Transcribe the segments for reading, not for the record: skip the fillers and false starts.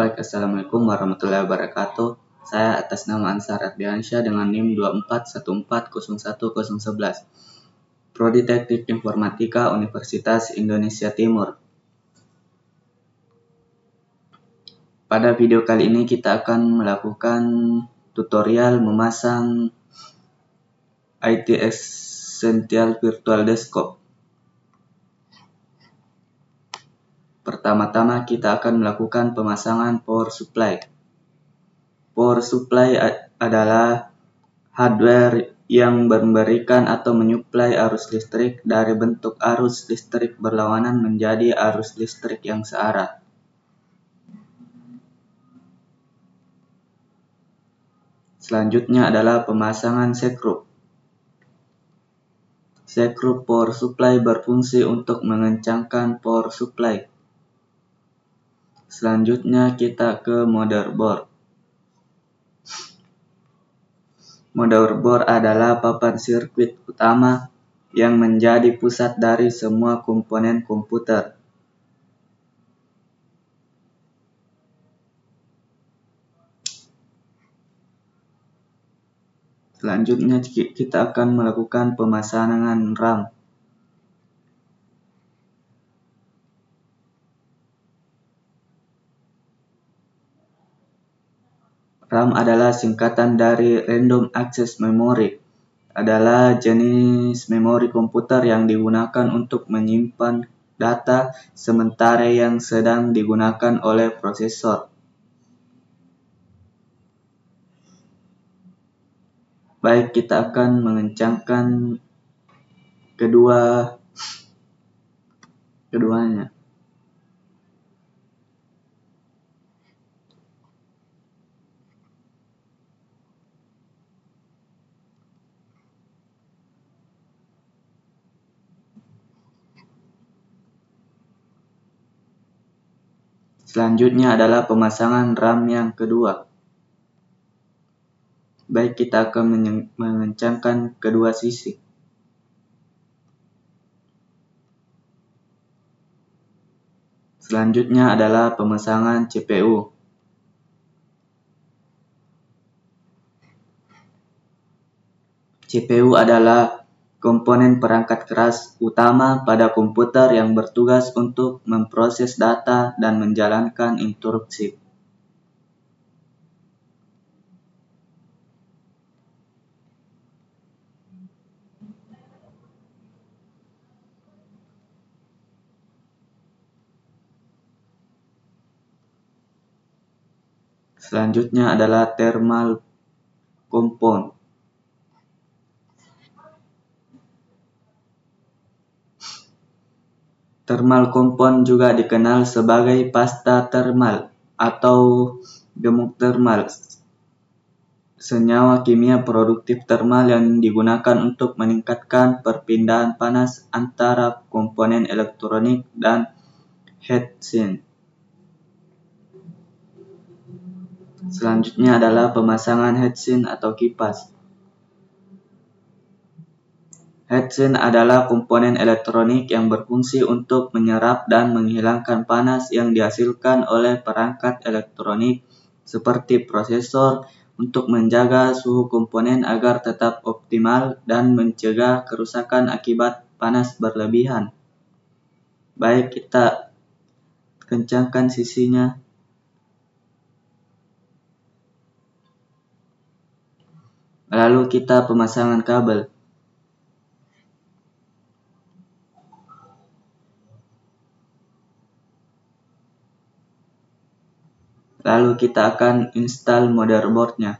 Baik, Assalamualaikum warahmatullahi wabarakatuh. Saya atas nama Ansar Ardiansyah dengan NIM 2414010111. Prodi Teknik Informatika Universitas Indonesia Timur. Pada video kali ini kita akan melakukan tutorial memasang IT Essential Virtual Desktop. Pertama-tama kita akan melakukan pemasangan power supply. Power supply adalah hardware yang memberikan atau menyuplai arus listrik dari bentuk arus listrik berlawanan menjadi arus listrik yang searah. Selanjutnya adalah pemasangan sekrup. Sekrup power supply berfungsi untuk mengencangkan power supply. Selanjutnya kita ke motherboard. Motherboard adalah papan sirkuit utama yang menjadi pusat dari semua komponen komputer. Selanjutnya kita akan melakukan pemasangan RAM. RAM adalah singkatan dari Random Access Memory. Adalah jenis memori komputer yang digunakan untuk menyimpan data sementara yang sedang digunakan oleh prosesor. Baik, kita akan mengencangkan keduanya. Selanjutnya adalah pemasangan RAM yang kedua. Baik, kita akan mengencangkan kedua sisi. Selanjutnya adalah pemasangan CPU. CPU adalah komponen perangkat keras utama pada komputer yang bertugas untuk memproses data dan menjalankan instruksi. Selanjutnya adalah thermal compound. Thermal compound juga dikenal sebagai pasta thermal atau gemuk thermal, senyawa kimia produktif thermal yang digunakan untuk meningkatkan perpindahan panas antara komponen elektronik dan heatsink. Selanjutnya adalah pemasangan heatsink atau kipas. Heatsink adalah komponen elektronik yang berfungsi untuk menyerap dan menghilangkan panas yang dihasilkan oleh perangkat elektronik seperti prosesor untuk menjaga suhu komponen agar tetap optimal dan mencegah kerusakan akibat panas berlebihan. Baik, kita kencangkan sisinya. Lalu kita pemasangan kabel. Lalu kita akan install motherboardnya.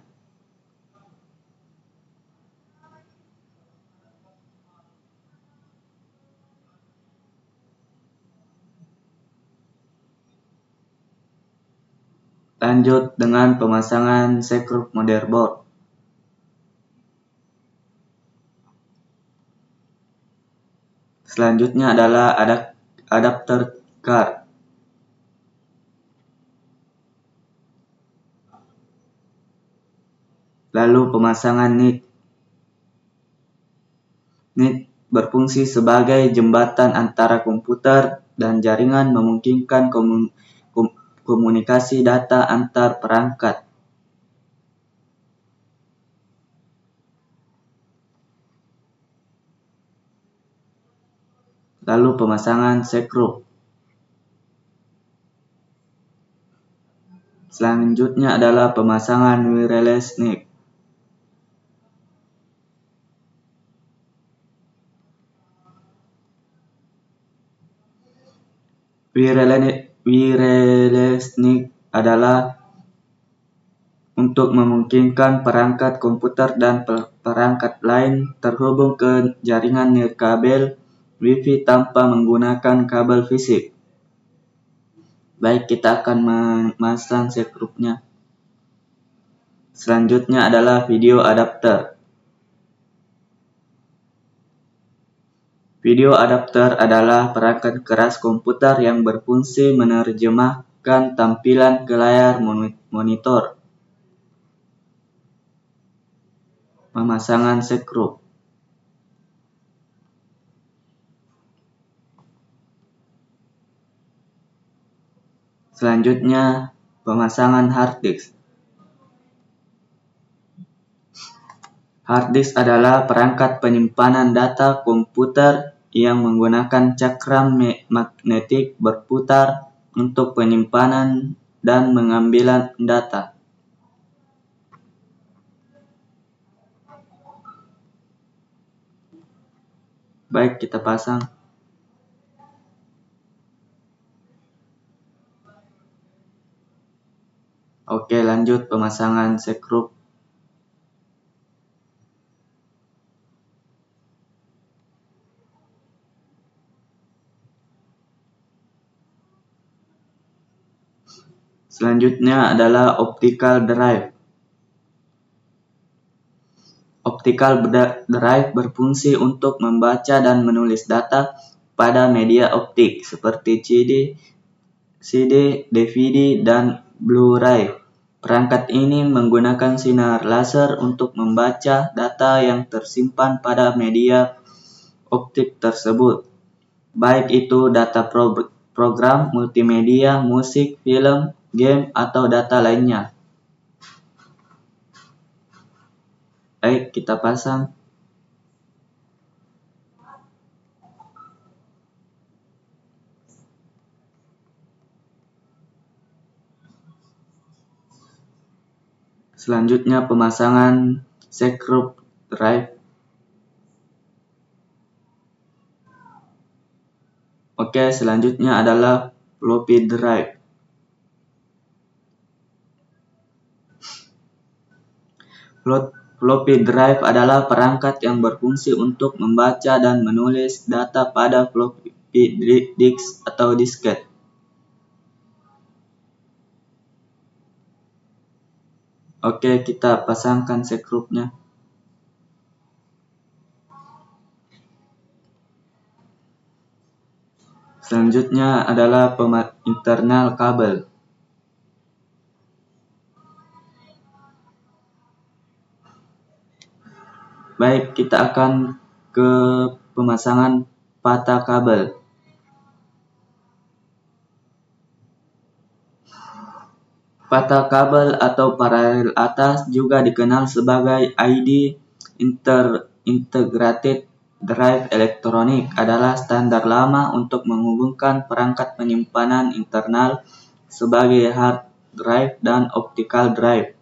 Lanjut dengan pemasangan sekrup motherboard. Selanjutnya adalah adapter card. Lalu pemasangan NIC. NIC berfungsi sebagai jembatan antara komputer dan jaringan, memungkinkan komunikasi data antar perangkat. Lalu pemasangan sekrup. Selanjutnya adalah pemasangan wireless NIC. Wireless NIC adalah untuk memungkinkan perangkat komputer dan perangkat lain terhubung ke jaringan nirkabel Wi-Fi tanpa menggunakan kabel fisik. Baik, kita akan memasang sekrupnya. Selanjutnya adalah video adapter. Video adapter adalah perangkat keras komputer yang berfungsi menerjemahkan tampilan ke layar monitor. Pemasangan sekrup. Selanjutnya, pemasangan hard disk. Hard disk adalah perangkat penyimpanan data komputer yang menggunakan cakram magnetik berputar untuk penyimpanan dan pengambilan data. Baik, kita pasang. Oke, lanjut pemasangan sekrup. Selanjutnya adalah optical drive. Optical drive berfungsi untuk membaca dan menulis data pada media optik seperti CD, DVD, dan Blu-ray. Perangkat ini menggunakan sinar laser untuk membaca data yang tersimpan pada media optik tersebut, baik itu data program, multimedia, musik, film, game, atau data lainnya. Baik, kita pasang. Selanjutnya pemasangan sekrup drive. Oke, selanjutnya adalah floppy drive. Floppy drive adalah perangkat yang berfungsi untuk membaca dan menulis data pada floppy disk atau disket. Oke, kita pasangkan sekrupnya. Selanjutnya adalah internal kabel. Baik, kita akan ke pemasangan pata kabel. Pata kabel atau paralel atas juga dikenal sebagai ID Integrated Drive Elektronik adalah standar lama untuk menghubungkan perangkat penyimpanan internal sebagai hard drive dan optical drive.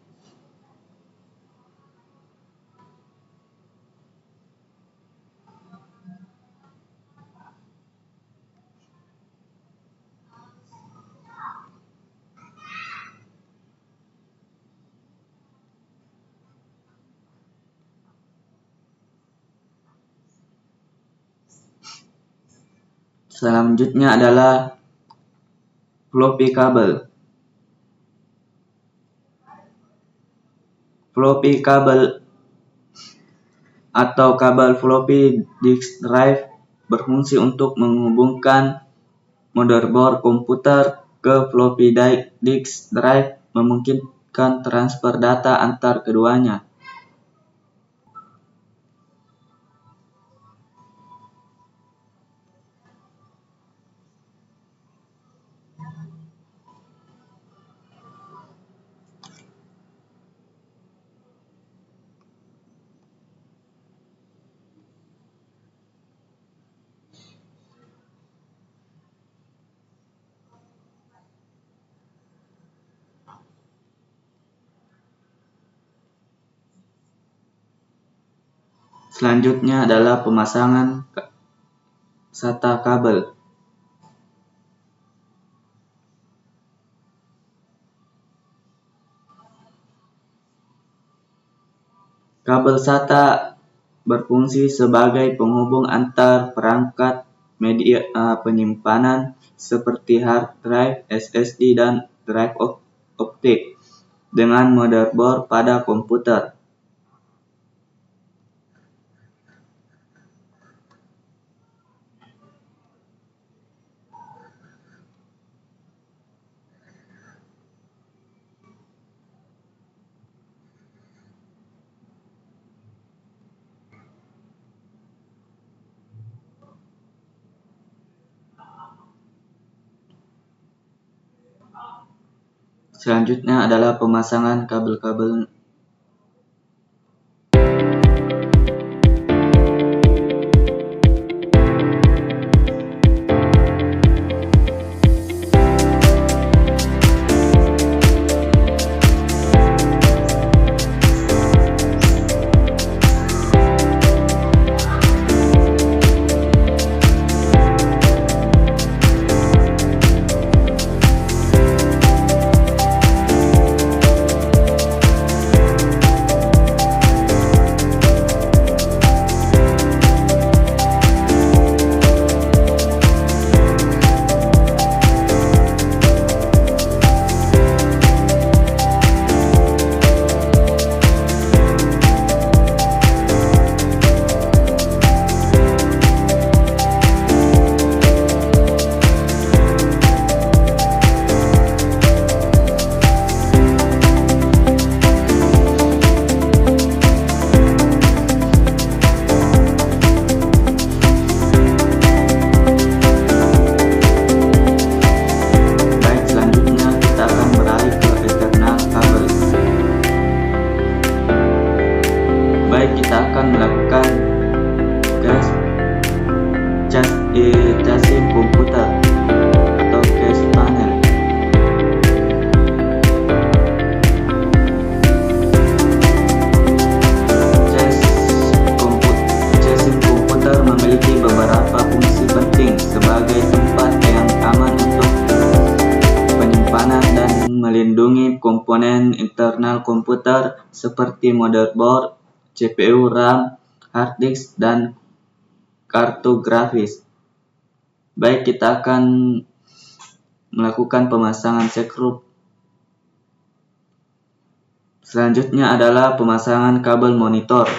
Selanjutnya adalah floppy kabel. Floppy kabel atau kabel floppy disk drive berfungsi untuk menghubungkan motherboard komputer ke floppy disk drive, memungkinkan transfer data antar keduanya. Selanjutnya adalah pemasangan SATA kabel. Kabel SATA berfungsi sebagai penghubung antar perangkat media penyimpanan seperti hard drive, SSD, dan drive optik dengan motherboard pada komputer. Selanjutnya adalah pemasangan kabel-kabel. Kita akan melakukan casing komputer atau case panel. Casing komputer memiliki beberapa fungsi penting sebagai tempat yang aman untuk penyimpanan dan melindungi komponen internal komputer seperti motherboard, CPU, RAM, hard disk, dan kartu grafis. Baik, kita akan melakukan pemasangan sekrup. Selanjutnya adalah pemasangan kabel monitor.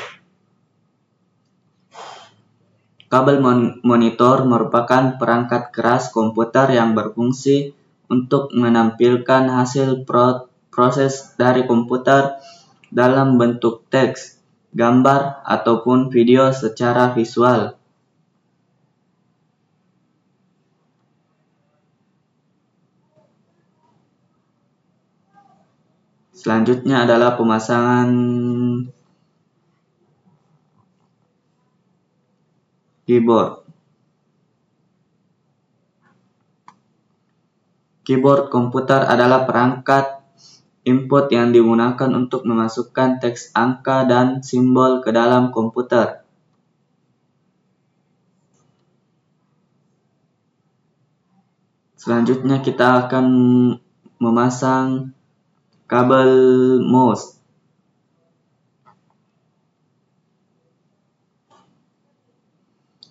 Kabel monitor merupakan perangkat keras komputer yang berfungsi untuk menampilkan hasil proses dari komputer dalam bentuk teks, gambar, ataupun video secara visual. Selanjutnya adalah pemasangan keyboard. Keyboard komputer adalah perangkat input yang digunakan untuk memasukkan teks, angka, dan simbol ke dalam komputer. Selanjutnya kita akan memasang kabel mouse.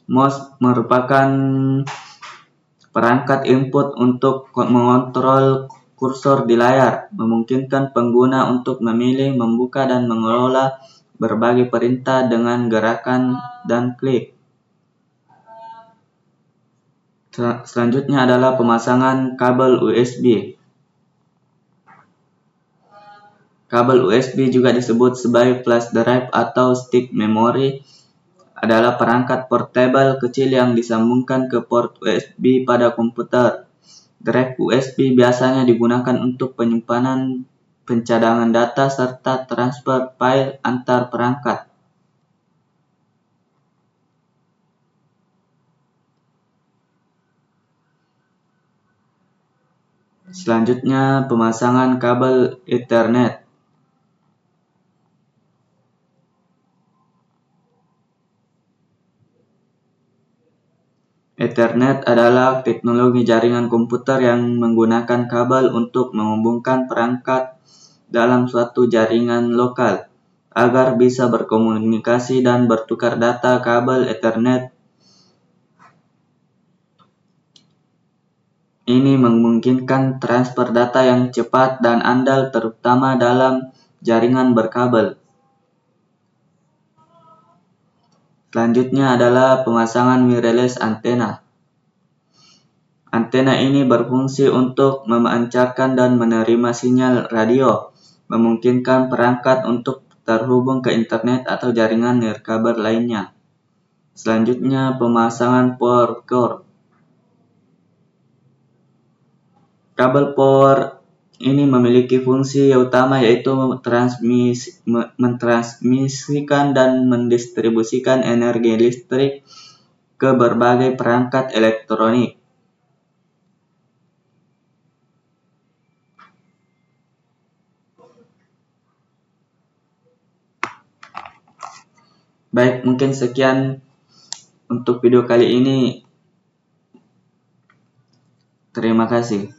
Mouse merupakan perangkat input untuk mengontrol kursor di layar, memungkinkan pengguna untuk memilih, membuka, dan mengelola berbagai perintah dengan gerakan dan klik. Selanjutnya adalah pemasangan kabel USB. Kabel USB juga disebut sebagai flash drive atau stick memory, adalah perangkat portable kecil yang disambungkan ke port USB pada komputer. Drive USB biasanya digunakan untuk penyimpanan, pencadangan data, serta transfer file antar perangkat. Selanjutnya, pemasangan kabel Ethernet. Ethernet adalah teknologi jaringan komputer yang menggunakan kabel untuk menghubungkan perangkat dalam suatu jaringan lokal agar bisa berkomunikasi dan bertukar data. Kabel Ethernet ini memungkinkan transfer data yang cepat dan andal, terutama dalam jaringan berkabel. Selanjutnya adalah pemasangan wireless antena. Antena ini berfungsi untuk memancarkan dan menerima sinyal radio, memungkinkan perangkat untuk terhubung ke internet atau jaringan nirkabel lainnya. Selanjutnya, pemasangan power cord. Kabel power ini memiliki fungsi utama, yaitu mentransmisikan dan mendistribusikan energi listrik ke berbagai perangkat elektronik. Baik, mungkin sekian untuk video kali ini. Terima kasih.